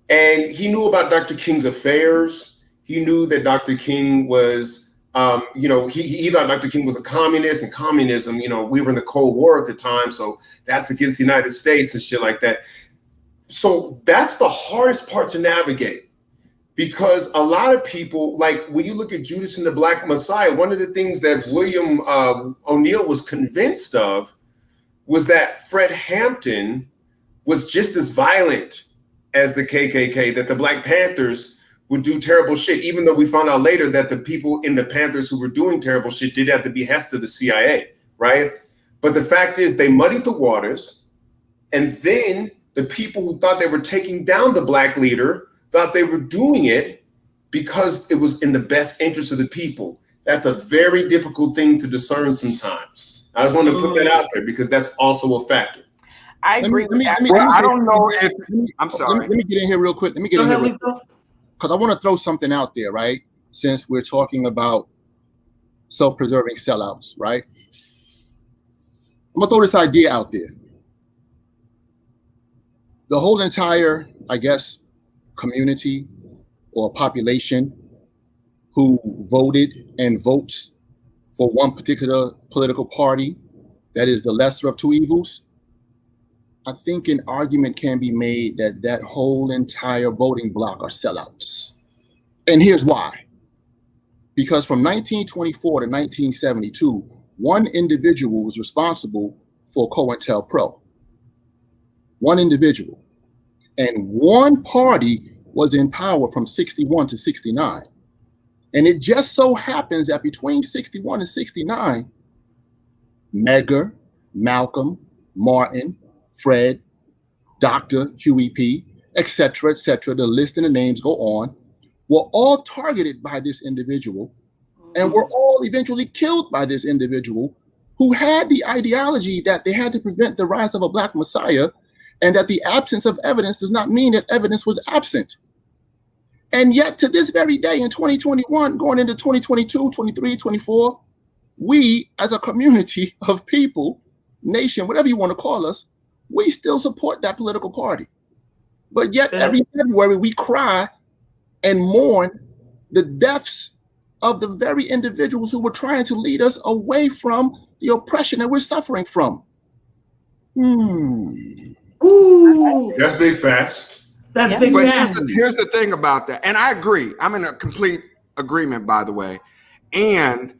And he knew about Dr. King's affairs. He knew that Dr. King was, he thought Dr. King was a communist, and communism, we were in the Cold War at the time, so that's against the United States and shit like that. So that's the hardest part to navigate, because a lot of people, like when you look at Judas and the Black Messiah, one of the things that William O'Neill was convinced of was that Fred Hampton was just as violent as the KKK, that the Black Panthers would do terrible shit, even though we found out later that the people in the Panthers who were doing terrible shit did at the behest of the CIA, right? But the fact is they muddied the waters, and then the people who thought they were taking down the Black leader thought they were doing it because it was in the best interest of the people. That's a very difficult thing to discern sometimes. I just want to put that out there because that's also a factor. I agree with that. I don't know if I'm sorry. Let me get in here real quick. Because I want to throw something out there, right? Since we're talking about self-preserving sellouts, right? I'm gonna throw this idea out there. The whole entire, I guess, community or population who voted and votes for one particular political party that is the lesser of two evils, I think an argument can be made that that whole entire voting bloc are sellouts. And here's why. Because from 1924 to 1972, one individual was responsible for COINTELPRO. One individual. And one party was in power from 61 to 69. And it just so happens that between 61 and 69, Medgar, Malcolm, Martin, Fred, Dr. QEP, etc., the list and the names go on, were all targeted by this individual and were all eventually killed by this individual who had the ideology that they had to prevent the rise of a Black Messiah, and that the absence of evidence does not mean that evidence was absent. And yet to this very day in 2021, going into 2022, 23, 24, we as a community of people, nation, whatever you want to call us, we still support that political party. But yet every February we cry and mourn the deaths of the very individuals who were trying to lead us away from the oppression that we're suffering from. Ooh. That's big facts. That's big facts. Here's the thing about that. And I agree. I'm in a complete agreement, by the way. And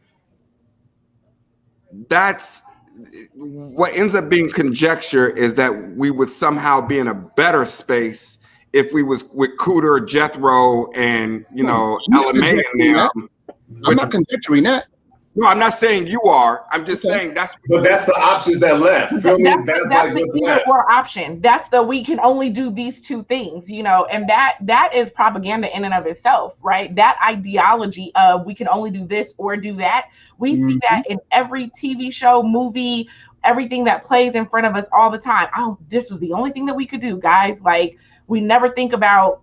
that's what ends up being conjecture, is that we would somehow be in a better space if we was with Cooter, Jethro, and LMA in there. I'm not conjecturing that. No, I'm not saying you are. I'm just saying that's. But that's the options that left. Feel me? That's like what's left. Or option. That's the we can only do these two things, and that is propaganda in and of itself, right? That ideology of we can only do this or do that. We see that in every TV show, movie, everything that plays in front of us all the time. Oh, this was the only thing that we could do, guys. Like, we never think about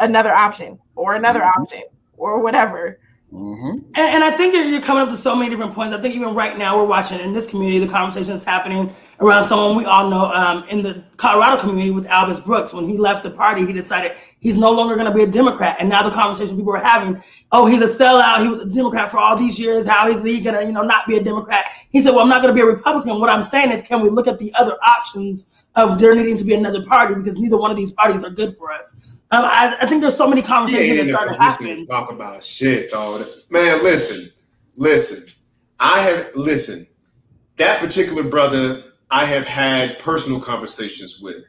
another option or another option or whatever. And I think you're coming up to so many different points. I think even right now we're watching in this community, the conversation that's happening around someone we all know in the Colorado community with Albus Brooks. When he left the party, he decided he's no longer going to be a Democrat. And now the conversation people are having, oh, he's a sellout. He was a Democrat for all these years. How is he going to, not be a Democrat? He said, well, I'm not going to be a Republican. What I'm saying is, can we look at the other options of there needing to be another party, because neither one of these parties are good for us. I think there's so many conversations that start to happen. Talk about shit, dog. Man, listen. That particular brother, I have had personal conversations with,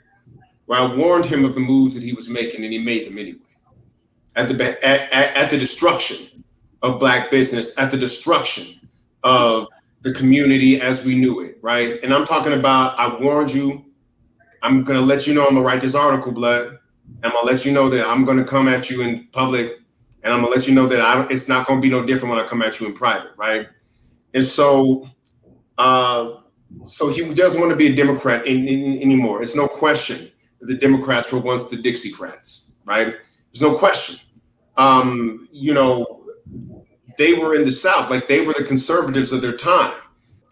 where I warned him of the moves that he was making, and he made them anyway. At the destruction of Black business, at the destruction of the community as we knew it, right? And I'm talking about, I warned you. I'm going to let you know I'm going to write this article, blood. I'm going to let you know that I'm going to come at you in public, and I'm going to let you know that it's not going to be no different when I come at you in private, right? And so he doesn't want to be a Democrat anymore. It's no question that the Democrats were once the Dixiecrats, right? There's no question. They were in the South, like they were the conservatives of their time.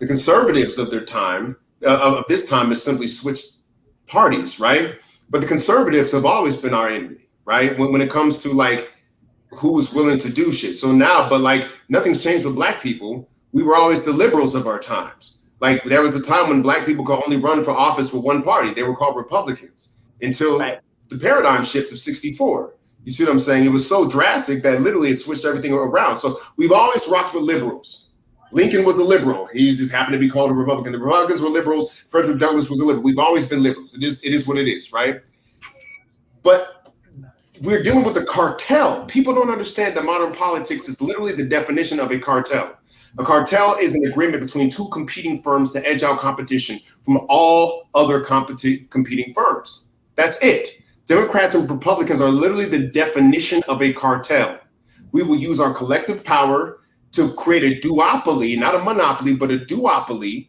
The conservatives of their time, of this time, has simply switched parties, right? But the conservatives have always been our enemy, right? When it comes to like who's willing to do shit. So now, but like nothing's changed with Black people. We were always the liberals of our times. Like there was a time when Black people could only run for office for one party. They were called Republicans until the paradigm shift of 64. You see what I'm saying? It was so drastic that literally it switched everything around. So we've always rocked with liberals. Lincoln was a liberal. He just happened to be called a Republican. The Republicans were liberals. Frederick Douglass was a liberal. We've always been liberals. It is what it is, right? But we're dealing with a cartel. People don't understand that modern politics is literally the definition of a cartel. A cartel is an agreement between two competing firms to edge out competition from all other competing firms. That's it. Democrats and Republicans are literally the definition of a cartel. We will use our collective power to create a duopoly, not a monopoly, but a duopoly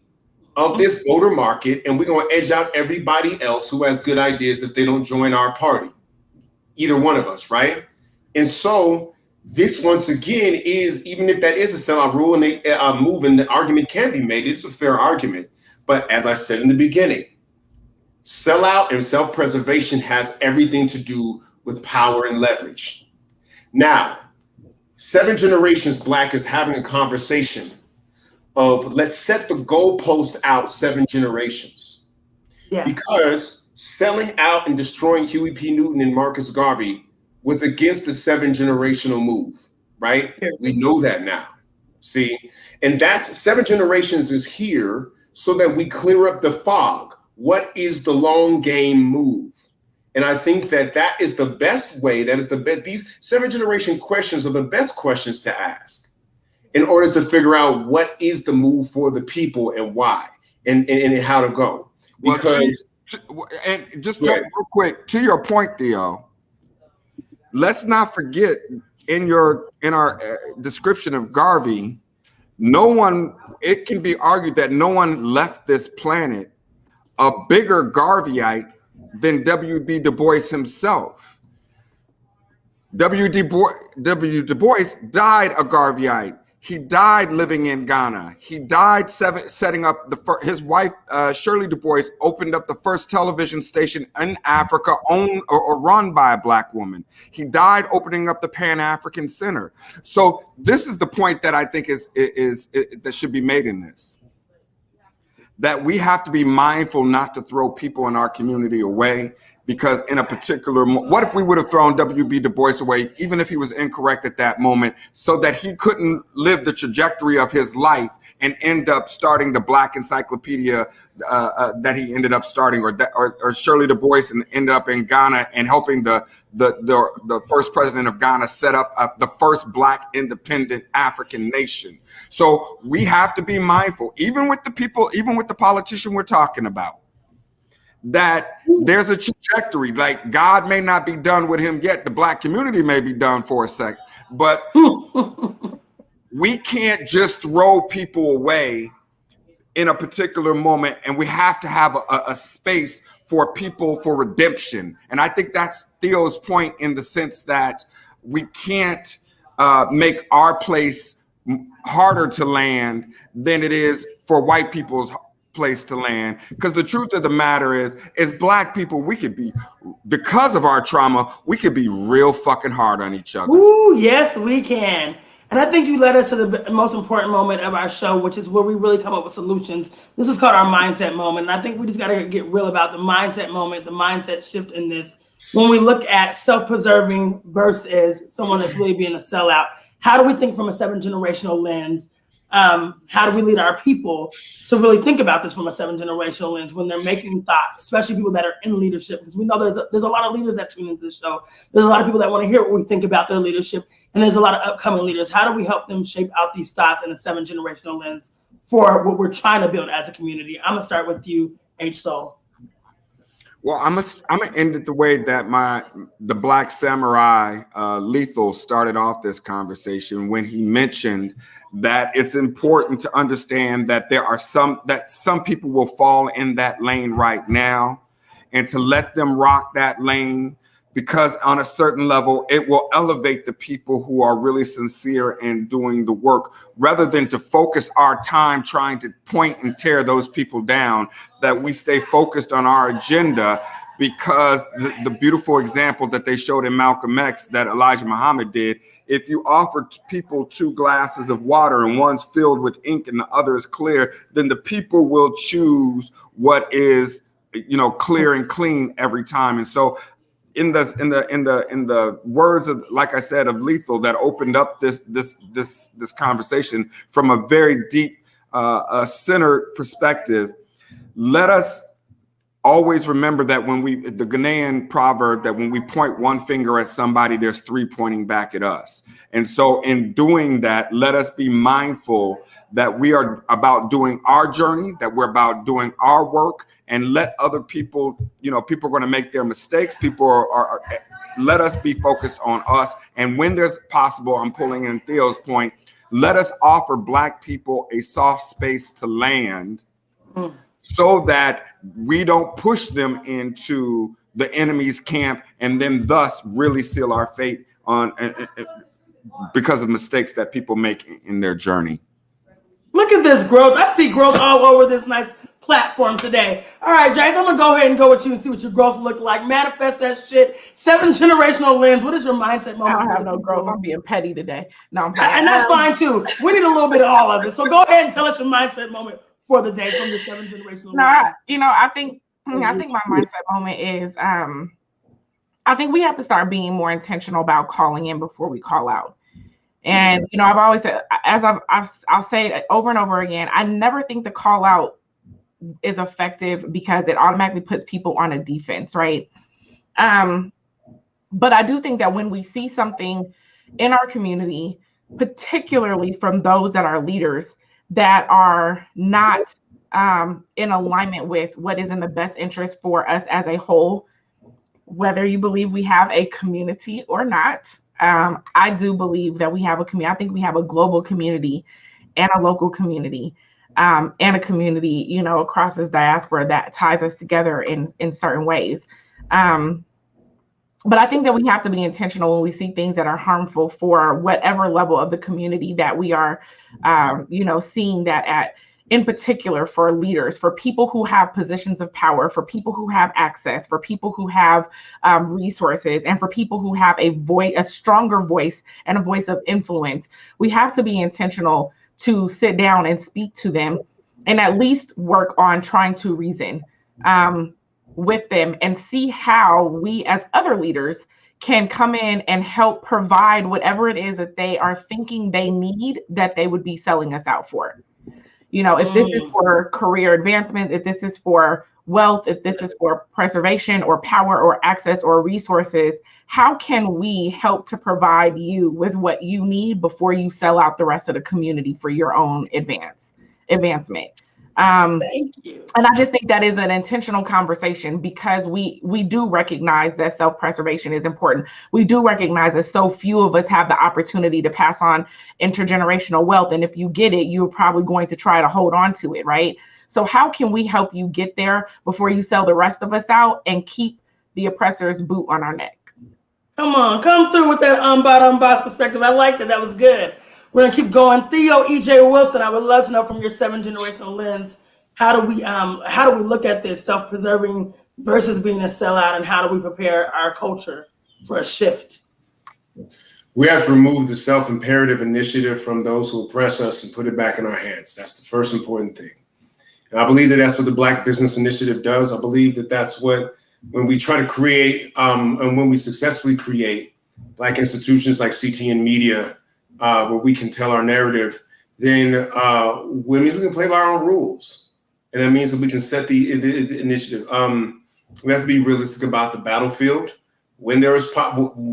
of this voter market, and we're going to edge out everybody else who has good ideas if they don't join our party. Either one of us, right? And so this, once again, is, even if that is a sellout rule and a move, and the argument can be made, it's a fair argument. But as I said in the beginning, sellout and self-preservation has everything to do with power and leverage. Now, 7 Generations Black is having a conversation of, let's set the goalpost out 7 generations. Yeah. Because selling out and destroying Huey P. Newton and Marcus Garvey was against the 7 generational move, right? Yeah. We know that now. See, and that's 7 generations is here so that we clear up the fog. What is the long game move? And I think that is the best way. That is the best. These 7 generation questions are the best questions to ask in order to figure out what is the move for the people and why and how to go. Because and just real quick to your point, Theo. Let's not forget in our description of Garvey, it can be argued that no one left this planet a bigger Garveyite than W.B. Du Bois himself. W. Du Bois died a Garveyite. He died living in Ghana. He died setting up his wife, Shirley Du Bois, opened up the first television station in Africa owned or run by a Black woman. He died opening up the Pan-African Center. So this is the point that I think is that should be made in this. That we have to be mindful not to throw people in our community away, because in a particular, what if we would have thrown W.B. Du Bois away, even if he was incorrect at that moment, so that he couldn't live the trajectory of his life and end up starting the Black encyclopedia that he ended up starting, or Shirley Du Bois and ended up in Ghana and helping the first president of Ghana set up the first Black independent African nation. So we have to be mindful, even with the people, even with the politician we're talking about, that there's a trajectory. Like, God may not be done with him yet. The Black community may be done for a sec, but we can't just throw people away in a particular moment, and we have to have a space for people for redemption. And I think that's Theo's point, in the sense that we can't make our place harder to land than it is for white people's place to land, because the truth of the matter is Black people, we could be, because of our trauma, we could be real fucking hard on each other. Ooh, yes, we can. And I think you led us to the most important moment of our show, which is where we really come up with solutions. This is called our mindset moment. And I think we just got to get real about the mindset moment, the mindset shift in this. When we look at self-preserving versus someone that's really being a sellout, how do we think from a 7-generational lens? How do we lead our people to really think about this from a 7-generational lens when they're making thoughts, especially people that are in leadership? Because we know there's a lot of leaders that tune into this show. There's a lot of people that want to hear what we think about their leadership. And there's a lot of upcoming leaders. How do we help them shape out these thoughts in a 7-generational lens for what we're trying to build as a community? I'm gonna start with you, H Soul. Well, I'm gonna end it the way that the Black Samurai LETHOL started off this conversation when he mentioned that it's important to understand that some people will fall in that lane right now, and to let them rock that lane, because on a certain level, it will elevate the people who are really sincere in doing the work, rather than to focus our time trying to point and tear those people down, that we stay focused on our agenda. Because the beautiful example that they showed in Malcolm X that Elijah Muhammad did, if you offer people 2 glasses of water and one's filled with ink and the other is clear, then the people will choose what is, clear and clean every time. And so in the words of, like I said, of LETHOL, that opened up this conversation from a very deep centered perspective, let us always remember that the Ghanaian proverb, that when we point one finger at somebody, there's 3 pointing back at us. And so in doing that, let us be mindful that we are about doing our journey, that we're about doing our work, and let other people, people are going to make their mistakes. People are let us be focused on us. And when there's possible, I'm pulling in Theo's point, let us offer Black people a soft space to land, so that we don't push them into the enemy's camp and then thus really seal our fate on because of mistakes that people make in their journey. Look at this growth. I see growth all over this nice platform today. All right, Jice, I'm going to go ahead and go with you and see what your growth look like. Manifest that shit. 7-generational lens. What is your mindset moment? I don't have no growth. I'm being petty today. No, I'm and that's fine too. We need a little bit of all of it. So go ahead and tell us your mindset moment for the day from the 7-generational lens. I think my mindset moment is I think we have to start being more intentional about calling in before we call out. And I've always said, as I'll say it over and over again, I never think the call out is effective because it automatically puts people on a defense, right? But I do think that when we see something in our community, particularly from those that are leaders that are not in alignment with what is in the best interest for us as a whole, whether you believe we have a community or not, I do believe that we have a community. I think we have a global community and a local community and a community, across this diaspora that ties us together in certain ways. But I think that we have to be intentional when we see things that are harmful for whatever level of the community that we are, seeing that at, in particular for leaders, for people who have positions of power, for people who have access, for people who have resources, and for people who have a stronger voice and a voice of influence. We have to be intentional to sit down and speak to them and at least work on trying to reason with them and see how we as other leaders can come in and help provide whatever it is that they are thinking they need, that they would be selling us out for. If this is for career advancement, if this is for wealth, if this is for preservation or power or access or resources, how can we help to provide you with what you need before you sell out the rest of the community for your own advancement? Thank you. And I just think that is an intentional conversation, because we do recognize that self-preservation is important. We do recognize that so few of us have the opportunity to pass on intergenerational wealth. And if you get it, you're probably going to try to hold on to it, right? So how can we help you get there before you sell the rest of us out and keep the oppressor's boot on our neck? Come through with that unboss perspective. I liked it. That was good. We're going to keep going. Theo E.J. Wilson, I would love to know from your 7-generational lens, How do we look at this self-preserving versus being a sellout, and how do we prepare our culture for a shift? We have to remove the self-imperative initiative from those who oppress us and put it back in our hands. That's the first important thing. And I believe that that's what the Black Business Initiative does. I believe that that's what, when we try to create, and when we successfully create Black institutions like CTN Media, where we can tell our narrative, then it means we can play by our own rules. And that means that we can set the initiative. We have to be realistic about the battlefield. When there's poverty,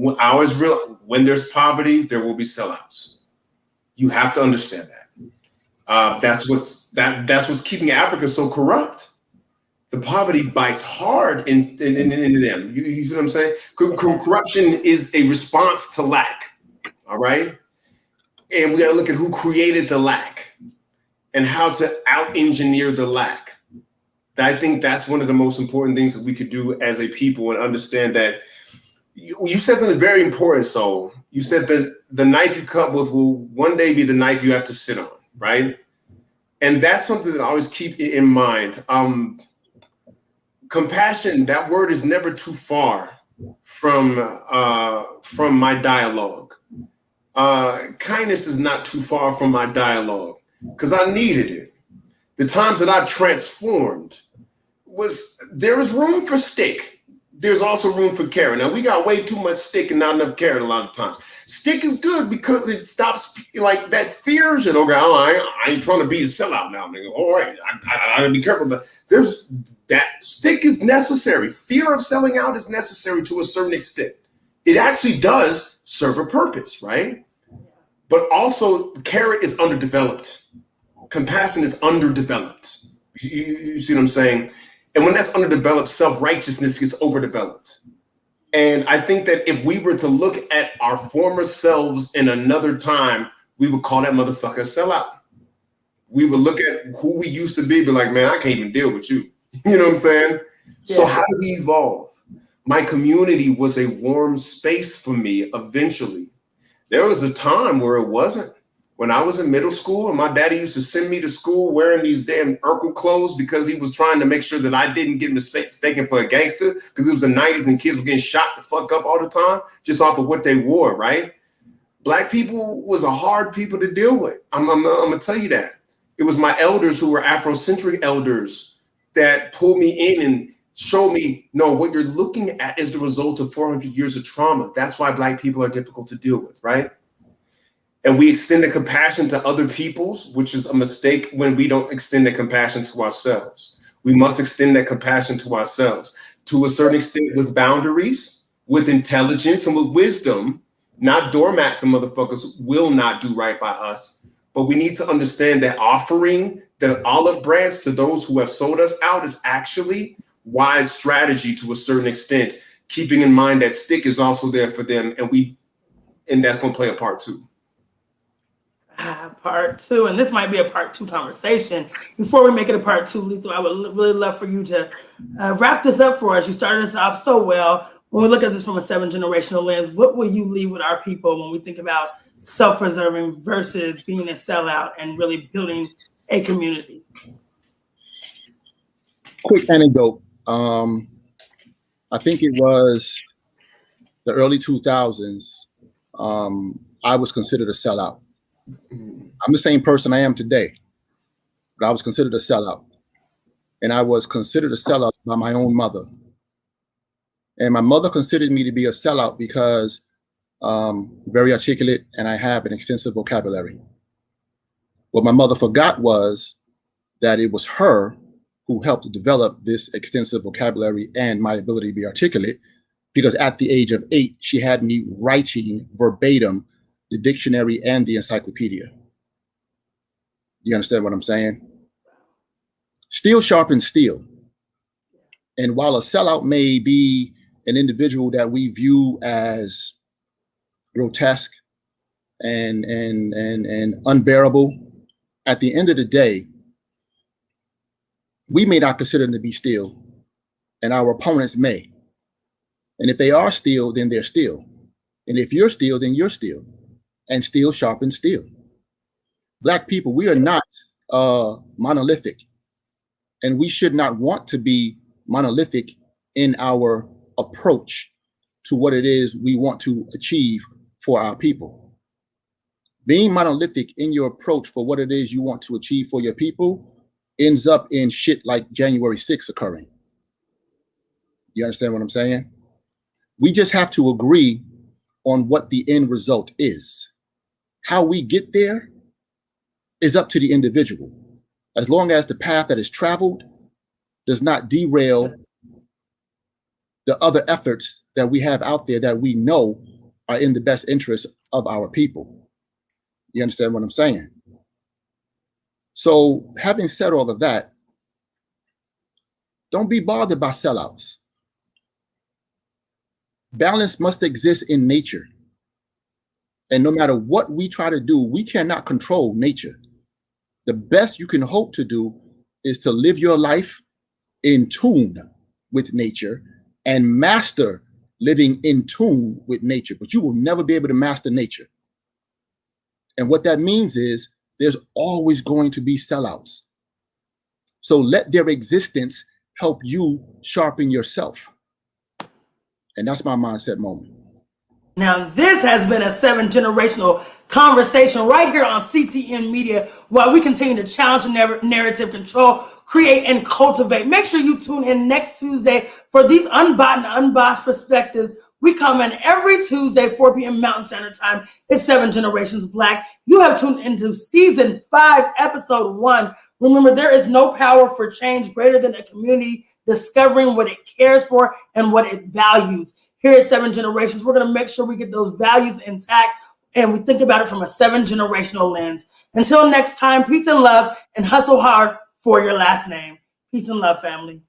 there will be sellouts. You have to understand that. That's what's keeping Africa so corrupt. The poverty bites hard into them. You see what I'm saying? Corruption is a response to lack. All right, and we got to look at who created the lack and how to out-engineer the lack. I think that's one of the most important things that we could do as a people, and understand that. You said something very important, Soul. You said that the knife you cut with will one day be the knife you have to sit on, right? And that's something that I always keep in mind. Compassion, that word is never too far from my dialogue. Kindness is not too far from my dialogue, because I needed it. The times that I've transformed there was room for stick. There's also room for carrot. Now, we got way too much stick and not enough carrot a lot of times. Stick is good because it stops, like, that fears it. Okay, I ain't trying to be a sellout now, nigga. All right, I gotta be careful. There's that stick is necessary. Fear of selling out is necessary to a certain extent. It actually does serve a purpose, right? But also, the carrot is underdeveloped. Compassion is underdeveloped. You see what I'm saying? And when that's underdeveloped, self-righteousness gets overdeveloped. And I think that if we were to look at our former selves in another time, we would call that motherfucker a sellout. We would look at who we used to be like, man, I can't even deal with you. You know what I'm saying? Yeah. So how do we evolve? My community was a warm space for me eventually. There was a time where it wasn't. When I was in middle school and my daddy used to send me to school wearing these damn Urkel clothes because he was trying to make sure that I didn't get mistaken for a gangster, because it was the 90s and kids were getting shot the fuck up all the time just off of what they wore, right? Black people was a hard people to deal with. I'm gonna tell you that. It was my elders who were Afrocentric elders that pulled me in and showed me, no, what you're looking at is the result of 400 years of trauma. That's why Black people are difficult to deal with, right? And we extend the compassion to other peoples, which is a mistake when we don't extend the compassion to ourselves. We must extend that compassion to ourselves to a certain extent, with boundaries, with intelligence, and with wisdom. Not doormat to motherfuckers who will not do right by us. But we need to understand that offering the olive branch to those who have sold us out is actually wise strategy to a certain extent, keeping in mind that stick is also there for them, and that's going to play a part too. Part two, and this might be a part two conversation. Before we make it a part two, Lethal, I would really love for you to wrap this up for us. You started us off so well. When we look at this from a 7-generational lens, what will you leave with our people when we think about self-preserving versus being a sellout and really building a community? Quick anecdote. I think it was the early 2000s. I was considered a sellout. I'm the same person I am today, but I was considered a sellout. And I was considered a sellout by my own mother. And my mother considered me to be a sellout because very articulate and I have an extensive vocabulary. What my mother forgot was that it was her who helped develop this extensive vocabulary and my ability to be articulate, because at the age of 8, she had me writing verbatim the dictionary and the encyclopedia. You understand what I'm saying? Steel sharpens steel. And while a sellout may be an individual that we view as grotesque and unbearable, at the end of the day, we may not consider them to be steel, and our opponents may. And if they are steel, then they're steel. And if you're steel, then you're steel. And steel sharpens steel. Black people, we are not monolithic. And we should not want to be monolithic in our approach to what it is we want to achieve for our people. Being monolithic in your approach for what it is you want to achieve for your people ends up in shit like January 6th occurring. You understand what I'm saying? We just have to agree on what the end result is. How we get there is up to the individual, as long as the path that is traveled does not derail the other efforts that we have out there that we know are in the best interest of our people. You understand what I'm saying? So having said all of that, don't be bothered by sellouts. Balance must exist in nature. And no matter what we try to do, we cannot control nature. The best you can hope to do is to live your life in tune with nature and master living in tune with nature, but you will never be able to master nature. And what that means is there's always going to be sellouts. So let their existence help you sharpen yourself. And that's my mindset moment. Now, this has been a 7-generational conversation right here on CTN Media, while we continue to challenge narrative control, create, and cultivate. Make sure you tune in next Tuesday for these unbought and unbossed perspectives. We come in every Tuesday, 4 p.m. Mountain Standard Time. It's 7 Generations Black. You have tuned into Season 5, Episode 1. Remember, there is no power for change greater than a community discovering what it cares for and what it values. Here at 7 Generations, we're going to make sure we get those values intact and we think about it from a 7-generational lens. Until next time, peace and love, and hustle hard for your last name. Peace and love, family.